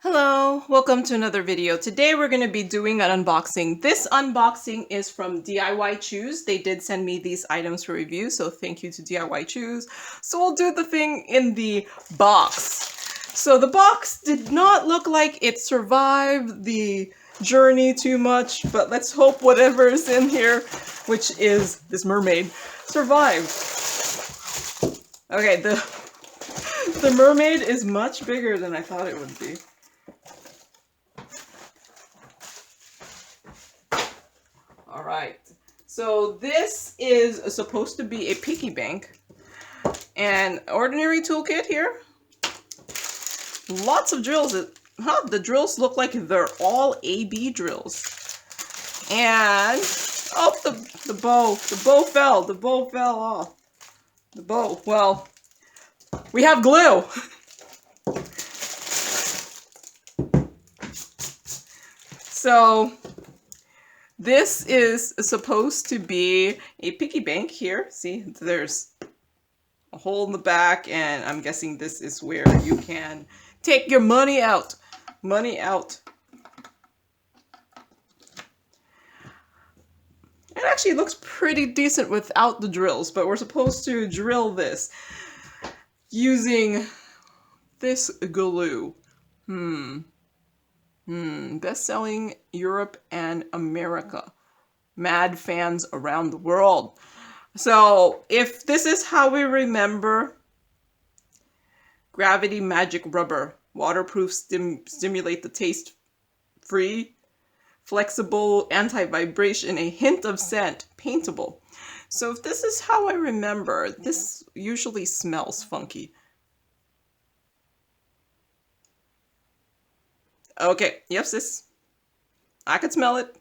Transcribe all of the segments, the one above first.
Hello, welcome to another video. Today we're going to be doing an unboxing. This unboxing is from DIYChoose. They did send me these items for review, so thank you to DIYChoose. So we'll do the thing in the box. So the box did not look like it survived the journey too much, but let's hope whatever is in here, which is this mermaid, survived. Okay, the mermaid is much bigger than I thought it would be. All right, so this is supposed to be a piggy bank. An ordinary toolkit here. Lots of drills. The drills look like they're all AB drills. And, oh, the bow fell off. The bow, well, we have glue. So, this is supposed to be a piggy bank here. See, there's a hole in the back, and I'm guessing this is where you can take your money out. Money out. It actually looks pretty decent without the drills, but we're supposed to drill this using this glue. Best-selling Europe and America. Mad fans around the world. So, if this is how we remember, gravity magic rubber, waterproof, stimulate the taste, free, flexible, anti-vibration, a hint of scent, paintable. So if this is how I remember, this usually smells funky. Okay, yep, sis. I could smell it.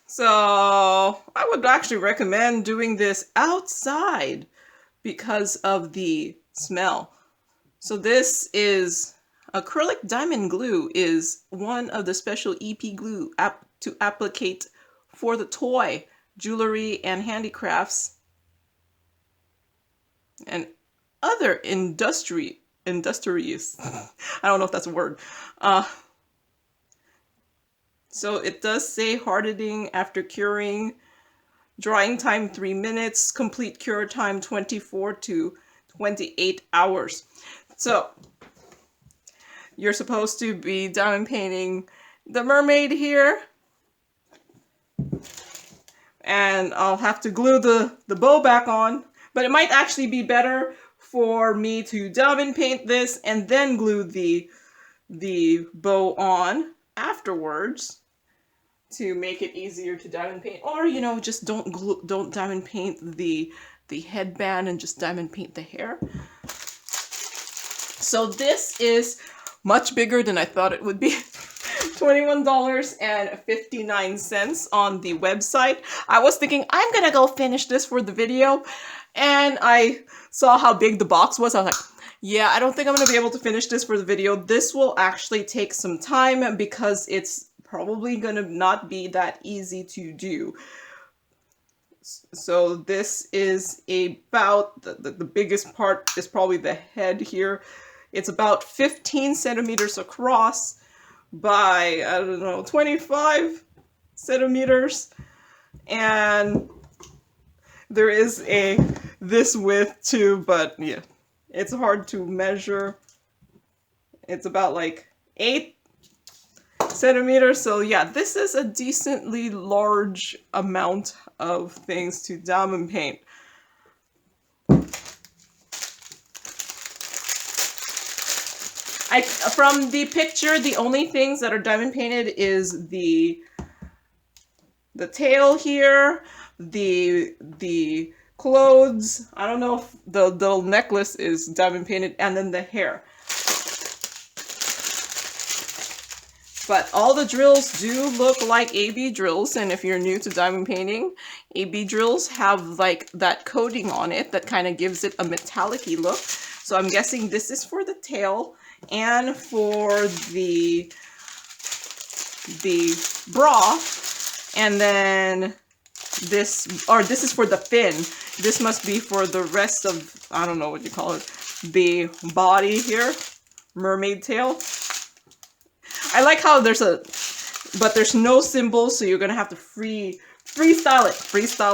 So, I would actually recommend doing this outside because of the smell. So this is acrylic diamond glue, is one of the special EP glue to applicate for the toy, jewelry, and handicrafts, and other industrious. I don't know if that's a word. So it does say hardening after curing, drying time 3 minutes, complete cure time 24 to 28 hours. So you're supposed to be diamond painting the mermaid here. And I'll have to glue the bow back on, but it might actually be better for me to diamond paint this and then glue the bow on afterwards to make it easier to diamond paint, or you know, just don't diamond paint the headband and just diamond paint the hair. So this is much bigger than I thought it would be. $21.59 on the website. I was thinking I'm gonna go finish this for the video, and I saw how big the box was. I was like, yeah, I don't think I'm gonna be able to finish this for the video. This will actually take some time because it's probably gonna not be that easy to do. So this is about, the biggest part is probably the head here. It's about 15 centimeters across by, I don't know, 25 centimeters. And there is this width too, but yeah, it's hard to measure. It's about like 8 centimeters. So yeah, this is a decently large amount of things to diamond paint. From the picture, the only things that are diamond painted is the tail here, the clothes. I don't know if the necklace is diamond painted, and then the hair. But all the drills do look like AB drills, and if you're new to diamond painting, AB drills have like that coating on it that kind of gives it a metallic-y look. So I'm guessing this is for the tail and for the bra, and then this is for the fin. This must be for the rest of, I don't know what you call it, the body here, mermaid tail. I like how there's no symbol, so you're gonna have to freestyle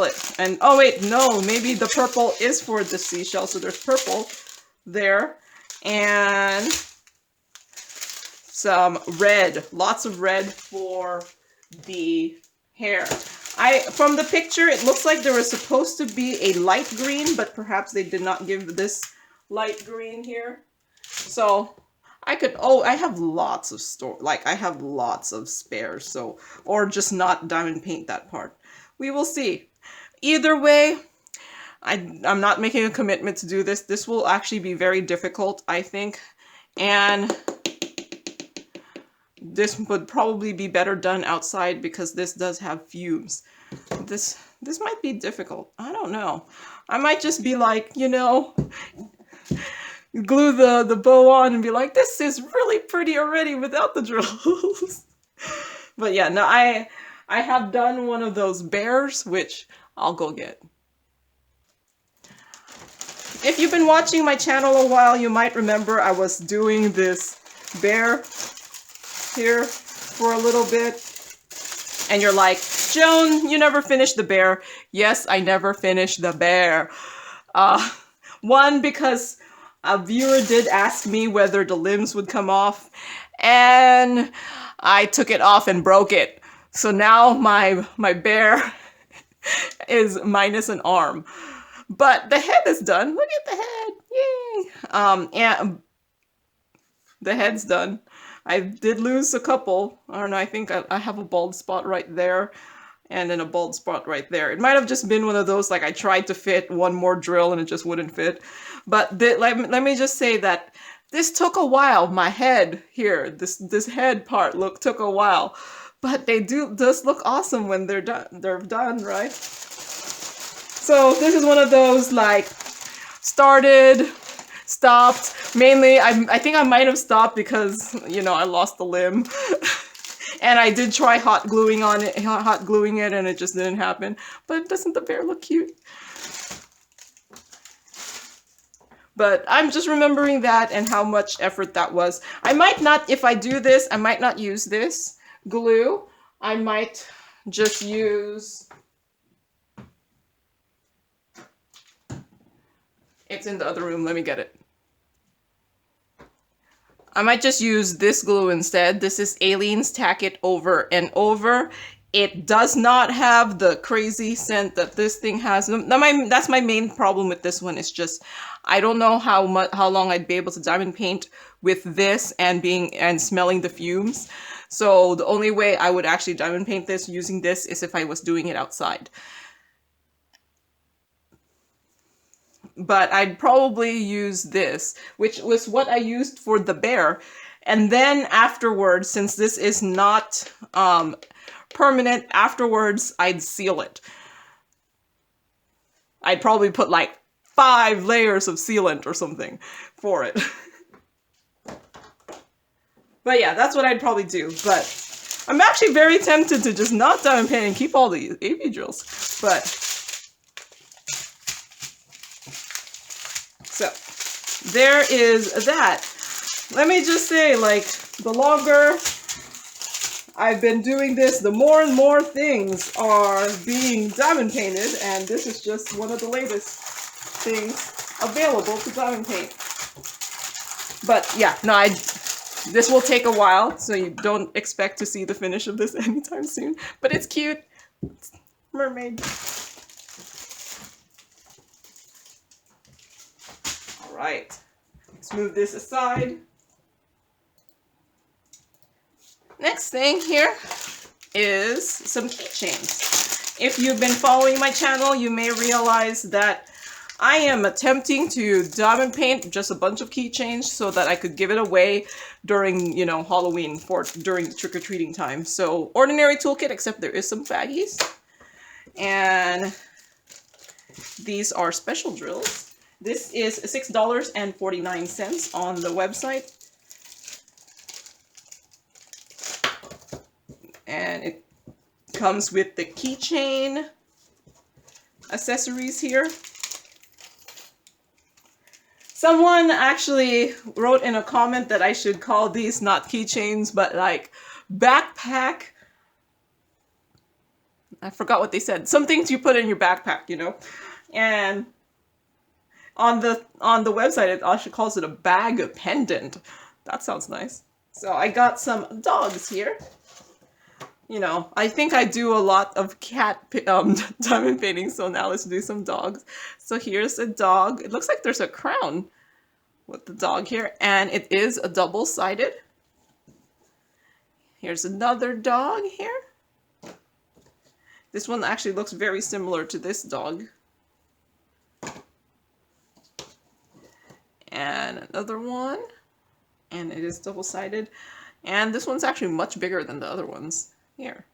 it. And oh wait, no, maybe the purple is for the seashell, so there's purple there, and some red, lots of red for the hair. From the picture, it looks like there was supposed to be a light green, but perhaps they did not give this light green here. So I could, I have lots of I have lots of spares, so, or just not diamond paint that part. We will see. Either way, I'm not making a commitment to do this. This will actually be very difficult, I think. And this would probably be better done outside because this does have fumes. This might be difficult. I don't know. I might just be like, you know, glue the bow on and be like, this is really pretty already without the drills. But yeah, no, I have done one of those bears, which I'll go get. If you've been watching my channel a while, you might remember I was doing this bear here for a little bit. And you're like, Joan, you never finished the bear. Yes, I never finished the bear. One, because a viewer did ask me whether the limbs would come off, and I took it off and broke it. So now my bear is minus an arm. But the head is done. Look at the head. Yay! And the head's done. I did lose a couple. I don't know, I think I have a bald spot right there, and then a bald spot right there. It might have just been one of those, like I tried to fit one more drill and it just wouldn't fit. But let me just say that this took a while. My head here, this head part took a while. But they does look awesome when they're done, right? So this is one of those, like, started, stopped. Mainly, I think I might have stopped because, you know, I lost the limb. And I did try hot gluing it, and it just didn't happen. But doesn't the bear look cute? But I'm just remembering that and how much effort that was. I might not, if I do this, I might not use this glue. I might just use... It's in the other room, let me get it. I might just use this glue instead. This is Aleene's Tack It Over and Over. It does not have the crazy scent that this thing has. That's my main problem with this one. It's just, I don't know how long I'd be able to diamond paint with this and smelling the fumes. So the only way I would actually diamond paint this using this is if I was doing it outside. But I'd probably use this, which was what I used for the bear. And then afterwards, since this is not permanent, afterwards I'd seal it. I'd probably put like 5 layers of sealant or something for it. But yeah, that's what I'd probably do. But I'm actually very tempted to just not diamond paint and keep all the AV drills. But so there is that. Let me just say, like, the longer I've been doing this, the more and more things are being diamond painted, and this is just one of the latest things available to diamond paint. But yeah, no, this will take a while, so you don't expect to see the finish of this anytime soon. But it's cute. It's mermaid. Alright, let's move this aside. Next thing here is some keychains. If you've been following my channel, you may realize that I am attempting to diamond paint just a bunch of keychains so that I could give it away during, you know, Halloween, during trick-or-treating time. So, ordinary toolkit, except there is some baggies. And these are special drills. This is $6.49 on the website. And it comes with the keychain accessories here. Someone actually wrote in a comment that I should call these not keychains, but like backpack. I forgot what they said. Some things you put in your backpack, you know. And on the website, it actually calls it a bag pendant. That sounds nice. So I got some dogs here. You know, I think I do a lot of cat diamond painting, so now let's do some dogs. So here's a dog. It looks like there's a crown with the dog here, and it is a double-sided. Here's another dog here. This one actually looks very similar to this dog. And another one, and it is double-sided. And this one's actually much bigger than the other ones. Here.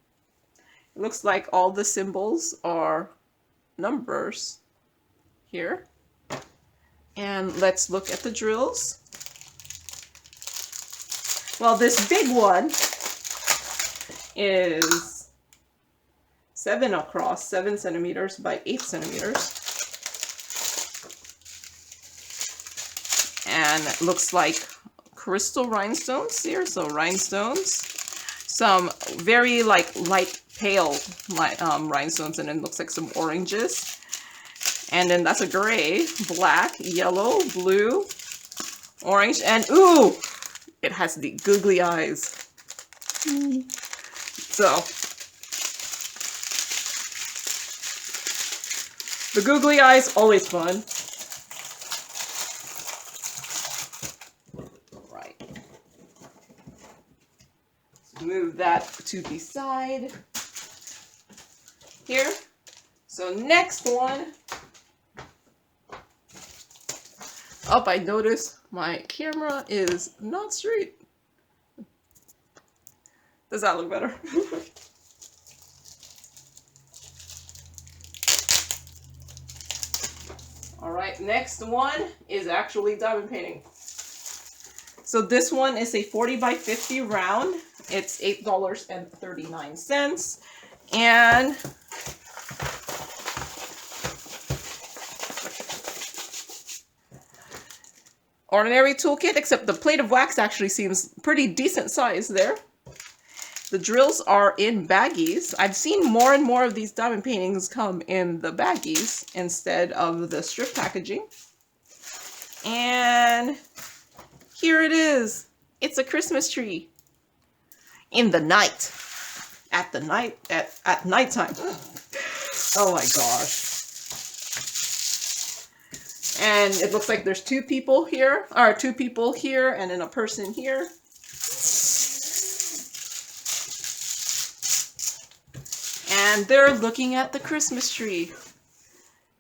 It looks like all the symbols are numbers here. And let's look at the drills. Well, this big one is 7 across, 7 centimeters by 8 centimeters. And it looks like crystal rhinestones here, so rhinestones. Some very like light pale rhinestones, and it looks like some oranges. And then that's a gray, black, yellow, blue, orange, and ooh, it has the googly eyes. So, the googly eyes, always fun. Right. Move that to the side here. So next one. Oh, I noticed my camera is not straight. Does that look better? All right, next one is actually diamond painting. So this one is a 40 by 50 round. It's $8.39. And ordinary toolkit, except the plate of wax actually seems pretty decent size there. The drills are in baggies. I've seen more and more of these diamond paintings come in the baggies instead of the strip packaging. And here it is. It's a Christmas tree. In the night. At nighttime. Oh my gosh. And it looks like there's 2 people here, or 2 people here, and then a person here. And they're looking at the Christmas tree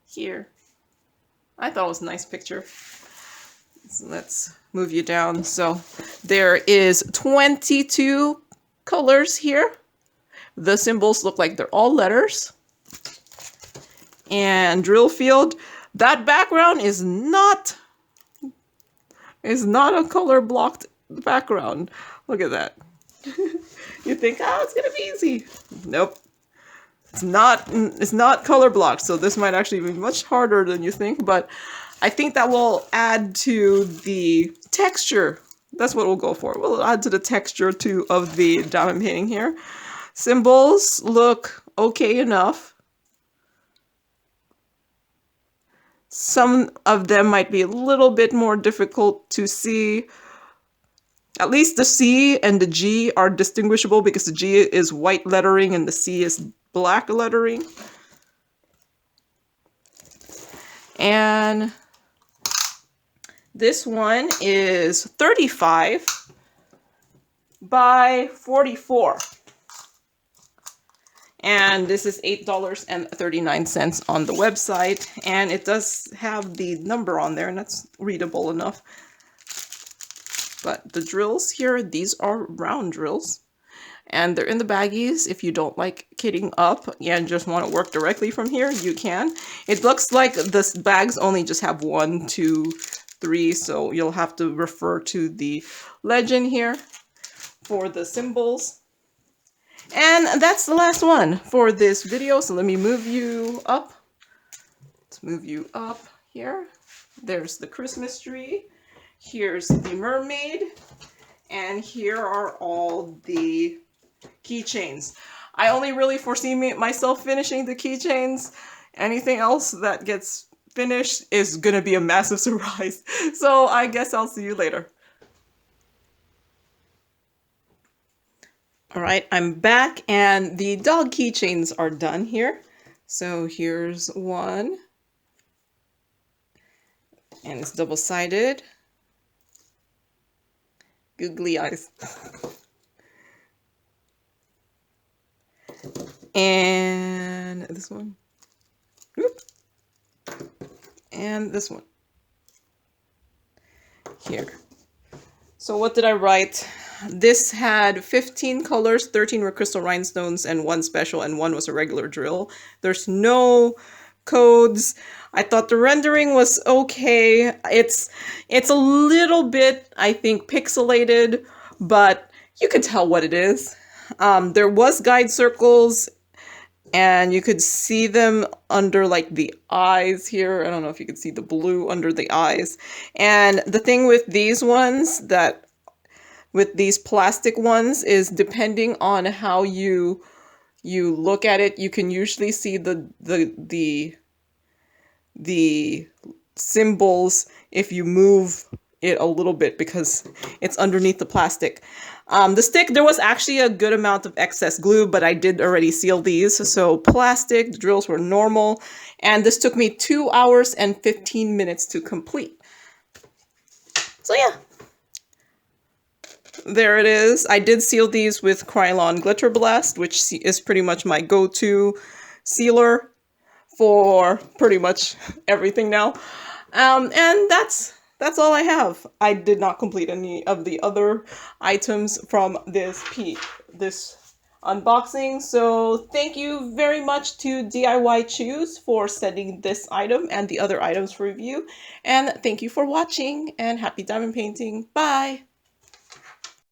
here. I thought it was a nice picture. So let's move you down. So there is 22 colors here. The symbols look like they're all letters. And drill field. That background is not a color blocked background. Look at that. You think, oh, it's gonna be easy. Nope. It's not color blocked, so this might actually be much harder than you think, but I think that will add to the texture. That's what we'll go for. We'll add to the texture too of the diamond painting here. Symbols look okay enough. Some of them might be a little bit more difficult to see. At least the C and the G are distinguishable because the G is white lettering and the C is black lettering. And this one is 35 by 44. And this is $8.39 on the website. And it does have the number on there, and that's readable enough. But the drills here, these are round drills. And they're in the baggies. If you don't like kitting up and just want to work directly from here, you can. It looks like the bags only just have 1, 2, 3. So you'll have to refer to the legend here for the symbols. And that's the last one for this video. So let me move you up. Let's move you up here. There's the Christmas tree. Here's the mermaid. And here are all the keychains. I only really foresee myself finishing the keychains. Anything else that gets finished is gonna be a massive surprise. So I guess I'll see you later. All right, I'm back and the dog keychains are done here. So here's one. And it's double-sided. Googly eyes. And this one. Oop. And this one. Here. So what did I write? This had 15 colors, 13 were crystal rhinestones, and 1 special, and 1 was a regular drill. There's no codes. I thought the rendering was okay. It's a little bit, I think, pixelated, but you could tell what it is. There was guide circles, and you could see them under like the eyes here. I don't know if you could see the blue under the eyes. And the thing with these ones, that with these plastic ones, is depending on how you look at it, you can usually see the symbols if you move it a little bit because it's underneath the plastic. The stick, there was actually a good amount of excess glue, but I did already seal these. So plastic, the drills were normal, and this took me 2 hours and 15 minutes to complete. So yeah. There it is. I did seal these with Krylon Glitter Blast, which is pretty much my go-to sealer for pretty much everything now. And that's all I have. I did not complete any of the other items from this unboxing. So thank you very much to DIYChoose for sending this item and the other items for review. And thank you for watching, and happy diamond painting. Bye!